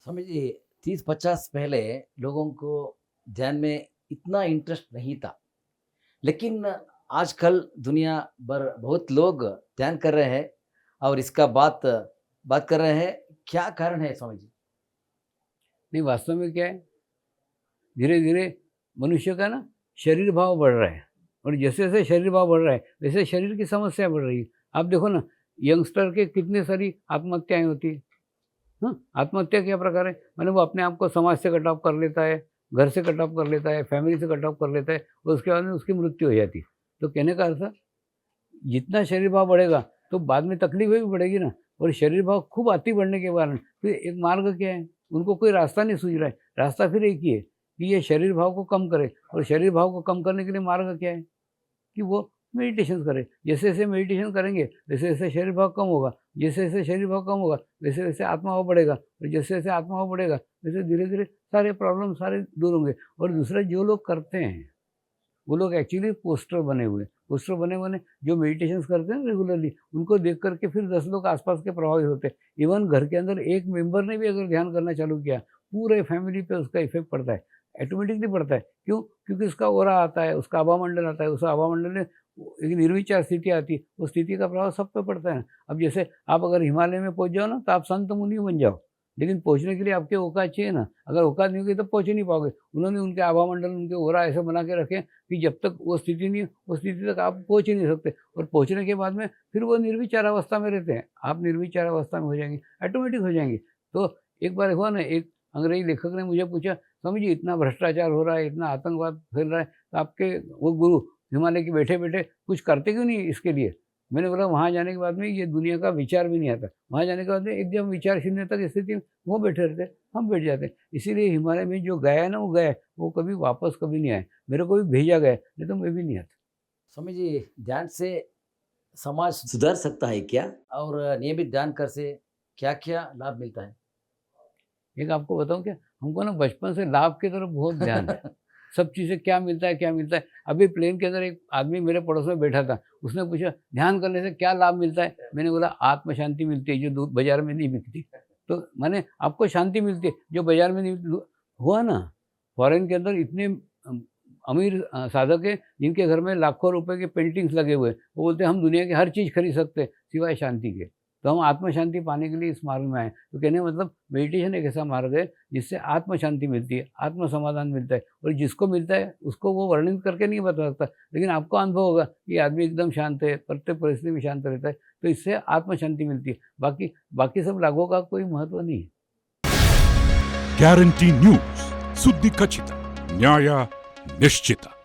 समझिए 30-50 पहले लोगों को ध्यान में इतना इंटरेस्ट नहीं था। लेकिन आजकल दुनिया भर बहुत लोग ध्यान कर रहे हैं और इसका बात बात कर रहे हैं। क्या कारण है स्वामी जी? नहीं, वास्तव में क्या है, धीरे-धीरे मनुष्य का ना शरीर भाव बढ़ रहा है और जैसे-जैसे शरीर भाव बढ़ रहा है, वैसे शरीर की समस्या बढ़ रही है। आप देखो ना, यंगस्टर के कितने सारी आत्महत्याएँ होती हैं। हाँ, आत्महत्या क्या प्रकार है, माने वो अपने आप को समाज से कट ऑफ कर लेता है, घर से कट ऑफ कर लेता है, फैमिली से कट ऑफ कर लेता है और उसके बाद में उसकी मृत्यु हो जाती है। तो कहने का अर्थ, जितना शरीर भाव बढ़ेगा तो बाद में तकलीफें भी बढ़ेगी ना। और शरीर भाव खूब अति बढ़ने के कारण फिर एक मार्ग क्या है, उनको कोई रास्ता नहीं सूझ रहा है। रास्ता फिर एक ही है कि ये शरीर भाव को कम करे, और शरीर भाव को कम करने के लिए मार्ग क्या है कि वो मेडिटेशन करे। जैसे-जैसे मेडिटेशन करेंगे वैसे-वैसे शरीर भाव कम होगा, जैसे-जैसे शरीर भाव कम होगा वैसे-वैसे आत्मा भाव बढ़ेगा, और जैसे-जैसे आत्मा भाव बढ़ेगा वैसे धीरे-धीरे सारे प्रॉब्लम सारे दूर होंगे। और दूसरा, जो लोग करते हैं वो लोग एक्चुअली पोस्टर बने हुए हैं। पोस्टर बने जो मेडिटेशंस करते हैं रेगुलरली, उनको देख कर के फिर 10 लोग आसपास के प्रभावित होते हैं। इवन घर के अंदर एक मेंबर ने भी अगर ध्यान करना चालू किया, पूरे फैमिली पे उसका इफेक्ट पड़ता है, ऑटोमेटिकली पड़ता है। क्यों? क्योंकि उसका ऑरा आता है, उसका आभामंडल आता है, उस आभामंडल में एक निर्विचार स्थिति आती है, उस स्थिति का प्रभाव सब पे पड़ता है। अब जैसे आप अगर हिमालय में पहुँच जाओ ना, तो आप संत मुनि बन जाओ, लेकिन पहुँचने के लिए आपके औकात चाहिए ना। अगर औकात नहीं होगी तो पहुँच ही नहीं पाओगे। उन्होंने उनके आभामंडल, उनके ऑरा ऐसे बना के रखे कि जब तक वो स्थिति नहीं, उस स्थिति तक आप पहुँच ही नहीं सकते। और पहुँचने के बाद में फिर वो निर्विचार अवस्था में रहते हैं। आप निर्विचार अवस्था में हो जाएंगे, ऑटोमेटिक हो जाएंगे। तो एक बार हुआ ना, एक अंग्रेजी लेखक ने मुझे पूछा, स्वामी जी इतना भ्रष्टाचार हो रहा है, इतना आतंकवाद फैल रहा है, तो आपके वो गुरु हिमालय के बैठे-बैठे कुछ करते क्यों नहीं इसके लिए? मैंने बोला, वहाँ जाने के बाद में ये दुनिया का विचार भी नहीं आता। वहाँ जाने के बाद में एकदम विचार शून्यता की स्थिति में वो बैठे रहते हैं, हम बैठ जाते हैं। इसीलिए हिमालय में जो गया है ना, वो गया है, वो कभी वापस कभी नहीं आए। मेरे को भी भेजा गया है, नहीं तो मैं भी नहीं आता। स्वामी जी, ध्यान से समाज सुधर सकता है क्या? और नियमित ध्यान कर से क्या-क्या लाभ मिलता है? एक आपको बताऊँ क्या, हमको ना बचपन से लाभ की तरफ बहुत ध्यान है। सब चीज़ें क्या मिलता है, क्या मिलता है। अभी प्लेन के अंदर एक आदमी मेरे पड़ोस में बैठा था, उसने पूछा, ध्यान करने से क्या लाभ मिलता है? मैंने बोला, आत्म शांति मिलती है, जो बाज़ार में नहीं मिलती। तो माने आपको शांति मिलती है जो बाज़ार में नहीं मिलती। हुआ ना, फॉरेन के अंदर इतने अमीर साधक हैं जिनके घर में लाखों रुपए के पेंटिंग्स लगे हुए हैं। वो बोलते हैं हम दुनिया की हर चीज़ खरीद सकते हैं सिवाय शांति के। तो हम आत्म शांति पाने के लिए इस मार्ग में आए। तो कहने का मतलब, मेडिटेशन एक ऐसा मार्ग है जिससे आत्म शांति मिलती है, आत्म समाधान मिलता है। और जिसको मिलता है उसको वो वर्णित करके नहीं बता सकता, लेकिन आपको अनुभव होगा कि आदमी एकदम शांत है, प्रत्येक परिस्थिति में शांत रहता है। तो इससे आत्म शांति मिलती है। बाकी बाकी सब लागों का कोई महत्व नहीं है। ಗ್ಯಾರಂಟಿ ನ್ಯೂಸ್, ಸುದ್ದಿ ಖಚಿತ, ನ್ಯಾಯ ನಿಶ್ಚಿತ.